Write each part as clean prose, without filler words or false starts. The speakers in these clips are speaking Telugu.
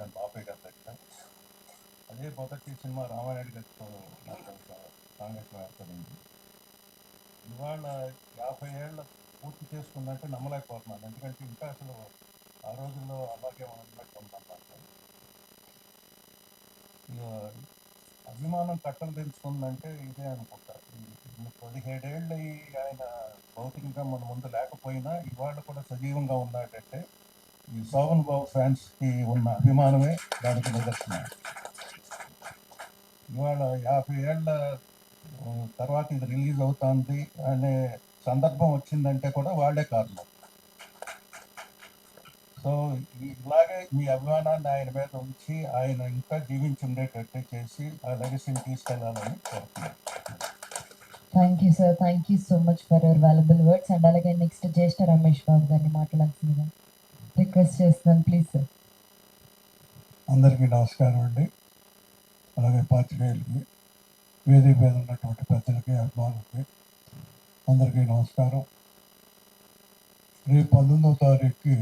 చేశాను బాపయ్య గారి దగ్గర. అదే మొదటి సినిమా రామానాయుడు గారితో నాకు సాంగత్యం ఏర్పడింది. ఇవాళ 50 ఏళ్ళ పూర్తి చేసుకుందంటే నమ్మలేకపోతున్నాను. ఎందుకంటే ఇంకా అసలు ఆ రోజుల్లో అలాగే ఉన్నట్టు ఉందన్నమాట. ఇక అభిమానం కట్టలు తెంచుకుందంటే ఇదే అనుకుంటా. 17 ఏళ్ళు ఆయన భౌతికంగా మన ముందు లేకపోయినా ఇవాళ కూడా సజీవంగా ఉన్నాడంటే ఈ శోభన్ బాబు ఫ్యాన్స్ కి ఉన్న అభిమానమే దానికి నిదర్శనం. ఇవాళ 50 ఏళ్ళ తర్వాత ఇది రిలీజ్ అవుతుంది అనే సందర్భం వచ్చిందంటే కూడా వాళ్ళే కారణం. సో ఇలాగే మీ అభిమానాన్ని ఆయన మీద ఉంచి ఆయన ఇంకా జీవించి ఉండేటట్టు చేసి ఆ లెగసీని తీసుకెళ్లాలని కోరుతున్నాను. Thank you sir, thank you so much for your valuable words. And అలాగే నెక్స్ట్ జ్యేష్ఠ రమేష్ బాబు గారిని మాట్లాడాల్సిందిగా రిక్వెస్ట్ చేస్తున్నాను, ప్లీజ్ సార్. అందరికీ నమస్కారం అండి. అలాగే పాత్రికేయులకి, వేదిక మీద ఉన్నటువంటి పెద్దలకి, అభిమానులకి అందరికీ నమస్కారం. రేపు 19వ తారీఖుకి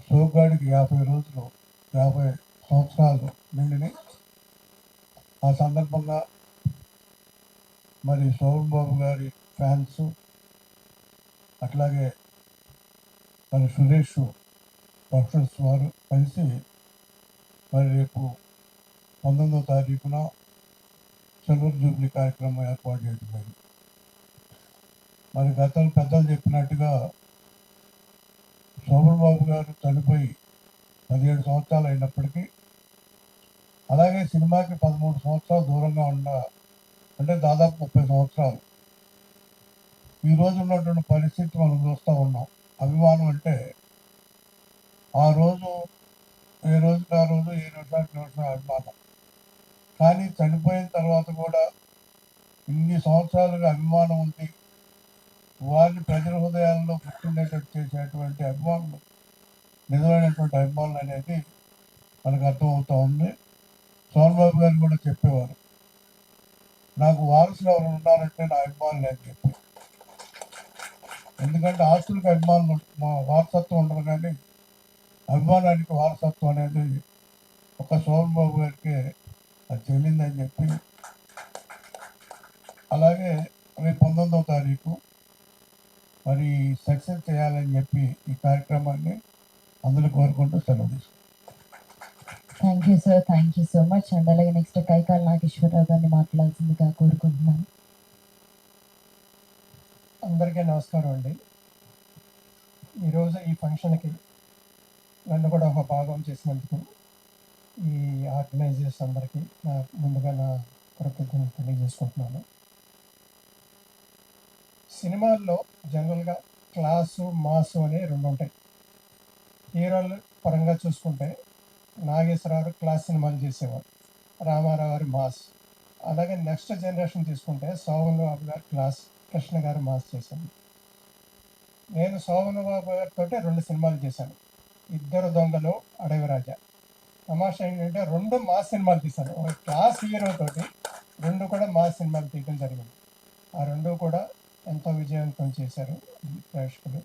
సోగ్గాడికి 50 రోజులు 50 సంవత్సరాలు నిండిని. ఆ సందర్భంగా మరి శోభన్ బాబు గారి ఫ్యాన్స్ అట్లాగే మరి సురేష్ ప్రొఫెసర్స్ వారు కలిసి మరి రేపు 19వ తారీఖున సిల్వర్ జూబ్లీ కార్యక్రమం ఏర్పాటు చేయడం జరిగింది. మరి గతంలో పెద్దలు చెప్పినట్టుగా శోభన్ బాబు గారు చనిపోయి 17 సంవత్సరాలు అయినప్పటికీ, అలాగే సినిమాకి 13 సంవత్సరాలు దూరంగా అంటే దాదాపు 30 సంవత్సరాలు ఈరోజు ఉన్నటువంటి పరిస్థితి మనం చూస్తూ ఉన్నాం. అభిమానం అంటే ఆ రోజు ఏ రోజుకి ఆ రోజు, ఏ నిమిషానికి నిమిషం అభిమానం. కానీ చనిపోయిన తర్వాత కూడా ఇన్ని సంవత్సరాలుగా అభిమానం ఉంది. వారిని ప్రజల హృదయాల్లో గుర్తుండేటట్టు చేసేటువంటి అభిమానులు, నిజమైనటువంటి అభిమానులు అనేది మనకు అర్థమవుతూ ఉంది. శోభన్ బాబు గారు కూడా చెప్పేవారు, నాకు వారసులు ఎవరు ఉన్నారంటే నా అభిమానులు అని చెప్పి. ఎందుకంటే ఆస్తులకు అభిమానులు వారసత్వం ఉండదు, కానీ అభిమానానికి వారసత్వం అనేది ఒక శోభన్ బాబు గారికి అది చెల్లిందని చెప్పి. అలాగే రేపు 19వ తారీఖు మరి సక్సెస్ చేయాలని చెప్పి ఈ కార్యక్రమాన్ని అందరూ కోరుకుంటూ సెలవు తీసుకుంటాం. Thank you sir, thank you so much. And అలాగే నెక్స్ట్ కైకాల నాగేశ్వరరావు గారిని మాట్లాడాల్సిందిగా కోరుకుంటున్నాను. అందరికీ నమస్కారం అండి. ఈరోజు ఈ ఫంక్షన్కి నన్ను కూడా ఒక భాగం చేసినందుకు ఈ ఆర్గనైజర్స్ అందరికీ ముందుగా నా కృతజ్ఞతలు తెలియజేసుకుంటున్నాను. సినిమాల్లో జనరల్గా క్లాసు, మాసు అనే రెండు ఉంటాయి. హీరోల పరంగా చూసుకుంటే నాగేశ్వరరావు క్లాస్ సినిమాలు చేసేవారు, రామారావు గారు మాస్. అలాగే నెక్స్ట్ జనరేషన్ తీసుకుంటే శోభన్ బాబు గారు క్లాస్, కృష్ణ గారు మాస్ చేశాను. నేను శోభన్ బాబు గారితో 2 సినిమాలు చేశాను, ఇద్దరు దొంగలు, అడవి రాజా. తమాషా ఏంటంటే 2 మాస్ సినిమాలు తీశాను. ఒక క్లాస్ హీరో తోటి 2 కూడా మాస్ సినిమాలు తీయడం జరిగింది. ఆ 2 కూడా ఎంతో విజయవంతం చేశారు ప్రేక్షకులు.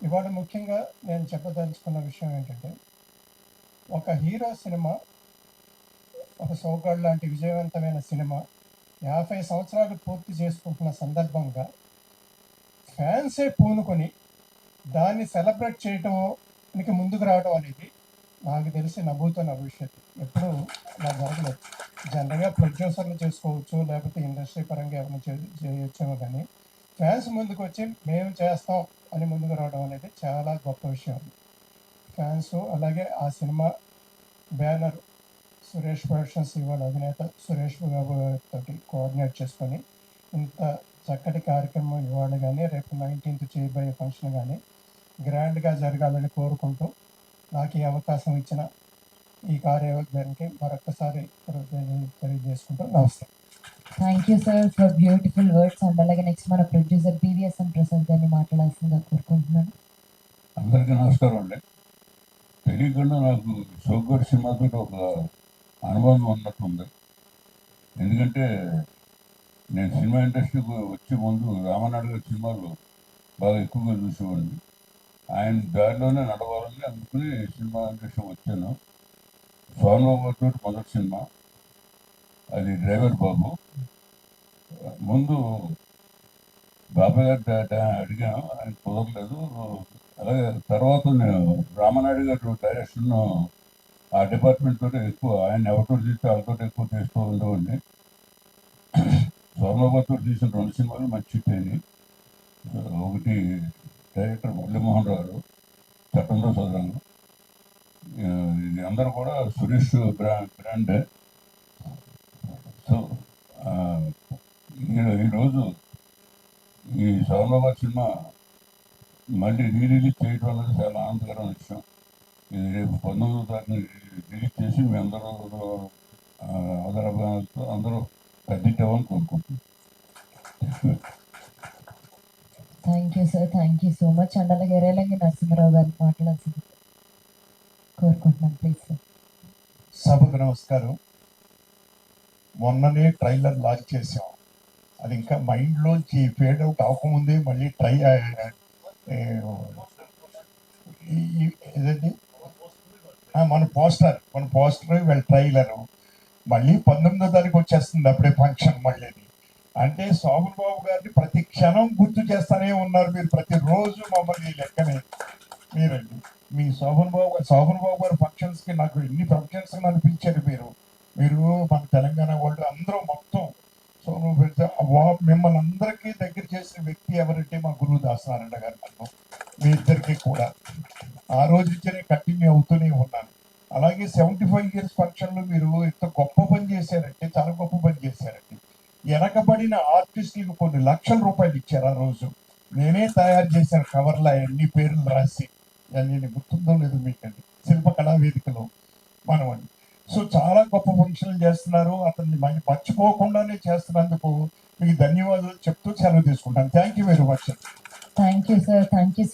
ఇవాళ ముఖ్యంగా నేను చెప్పదలుచుకున్న విషయం ఏంటంటే, ఒక హీరో సినిమా, ఒక సోగ్గాడు లాంటి విజయవంతమైన సినిమా 50 సంవత్సరాలు పూర్తి చేసుకుంటున్న సందర్భంగా ఫ్యాన్సే పూనుకొని దాన్ని సెలబ్రేట్ చేయటానికి ముందుకు రావడం అనేది నాకు తెలిసి నవ్వుతున్న భవిష్యత్తు. ఎప్పుడు అలా జరగలేదు. జనరల్గా ప్రొడ్యూసర్లు చేసుకోవచ్చు, లేకపోతే ఇండస్ట్రీ పరంగా ఏమైనా చేయొచ్చేమో, కానీ ఫ్యాన్స్ ముందుకు వచ్చి మేము చేస్తాం అని ముందుకు రావడం అనేది చాలా గొప్ప విషయం. ఫ్యాన్స్ అలాగే ఆ సినిమా బ్యానర్ సురేష్ ప్రొడక్షన్స్, ఇవాళ అధినేత సురేష్ బాబు తోటి కోఆర్డినేట్ చేసుకొని ఇంత చక్కటి కార్యక్రమం ఇవాళ కానీ రేపు 19th చేయబోయే ఫంక్షన్ కానీ గ్రాండ్గా జరగాలని కోరుకుంటూ నాకు ఈ అవకాశం ఇచ్చిన ఈ కార్యవర్గానికి మరొకసారి తెలియజేసుకుంటూ నమస్తే. Thank you sir for beautiful words. And అలాగే నెక్స్ట్ మన ప్రొడ్యూసర్ పివిఎస్ఎన్ ప్రసాద్ గారిని మాట్లాడాల్సిందిగా కోరుకుంటున్నాను. అందరికీ నమస్కారం అండి. తెలియకుండా నాకు సోగ్గాడు సినిమాతో ఒక అనుబంధం ఉన్నట్టుంది. ఎందుకంటే నేను సినిమా ఇండస్ట్రీకి వచ్చే ముందు రామానాయుడు గారి సినిమాలు బాగా ఎక్కువగా చూసేవాడిని. ఆయన దారిలోనే నడవాలని అనుకుని సినిమా ఇండస్ట్రీ వచ్చాను. సోమబాబు తోటి మొదటి సినిమా, అది డ్రైవర్ బాబు. ముందు బాబాయ్ గారు అడిగాను, ఆయన కుదరలేదు. అలాగే తర్వాత నేను రామనాయుడు గారు డైరెక్షన్ ఆ డిపార్ట్మెంట్ తోటి ఎక్కువ, ఆయన ఎవరితో తీస్తే వాళ్ళతో ఎక్కువ చేస్తూ ఉండేవాడిని. సోమబాబుతో తీసిన 2 సినిమాలు మంచి హిట్ అయినాయి. ఒకటి డైరెక్టర్ మురళీమోహన్ రావు, చట్టంలో సోదరులు. ఇది అందరూ కూడా సురేష్ బ్రాండ్. సో ఈరోజు ఈ సోమబాబు సినిమా మళ్ళీ రిలీజ్ చేయడం అనేది చాలా ఆనందకరమైన విషయం. ఇది రేపు 19వ తారీఖున రిలీజ్ చేసి మీ అందరూ ఆదరాభిమానాలతో అందరూ కద్దిట్టామని కోరుకుంటున్నాను. Thank you sir, thank you so much. And అలాగే రేలంగి నరసింహారావు గారిని మాట్లాడాల్సింది కోరుకుంటున్నాను, ప్లీజ్ సార్. సభకు నమస్కారం. మొన్ననే ట్రైలర్ లాంచ్ చేసాం. అది ఇంకా మైండ్లోంచి ఫేడ్ అవుట్ అవ్వకముందే మళ్ళీ ఏదండి మన పోస్టర్ వీళ్ళ ట్రైలర్ మళ్ళీ 19వ తారీఖు వచ్చేస్తుంది. అప్పుడే ఫంక్షన్ మళ్ళీ. అంటే శోభన్ బాబు గారిని ప్రతి క్షణం గుర్తు చేస్తానే ఉన్నారు మీరు. ప్రతిరోజు మమ్మల్ని లెక్కనే మీరండి. మీ శోభన్ బాబు గారి ఫంక్షన్స్కి నాకు ఎన్ని ఫంక్షన్స్ అనిపించారు మీరు మన తెలంగాణ వాళ్ళు అందరూ మొత్తం. సో మిమ్మల్ని అందరికీ దగ్గర చేసిన వ్యక్తి ఎవరంటే మా గురువు దాసనారాయణ గారు. నన్ను మీ ఇద్దరికి కూడా ఆ రోజు నుంచే కంటిన్యూ అవుతూనే ఉన్నాను. అలాగే 75 years ఫంక్షన్లో మీరు ఎంత గొప్ప పని చేశారంటే, చాలా గొప్ప పని చేశారండి. వెనకబడిన ఆర్టిస్టులకు కొన్ని లక్షల రూపాయలు ఇచ్చారు ఆ రోజు. నేనే తయారు చేశాను కవర్లో అన్ని పేర్లు రాసి. అన్ని గుర్తుందో లేదు మీకండి, శిల్పకళా వేదికలో మనమండి. సో చాలా గొప్ప ఫంక్షన్లు చేస్తున్నారు. అతన్ని మర్చిపోకుండానే చేస్తున్నందుకు మీకు ధన్యవాదాలు చెప్తూ సెలవు తీసుకుంటాను. Thank you very much. Thank you sir, thank you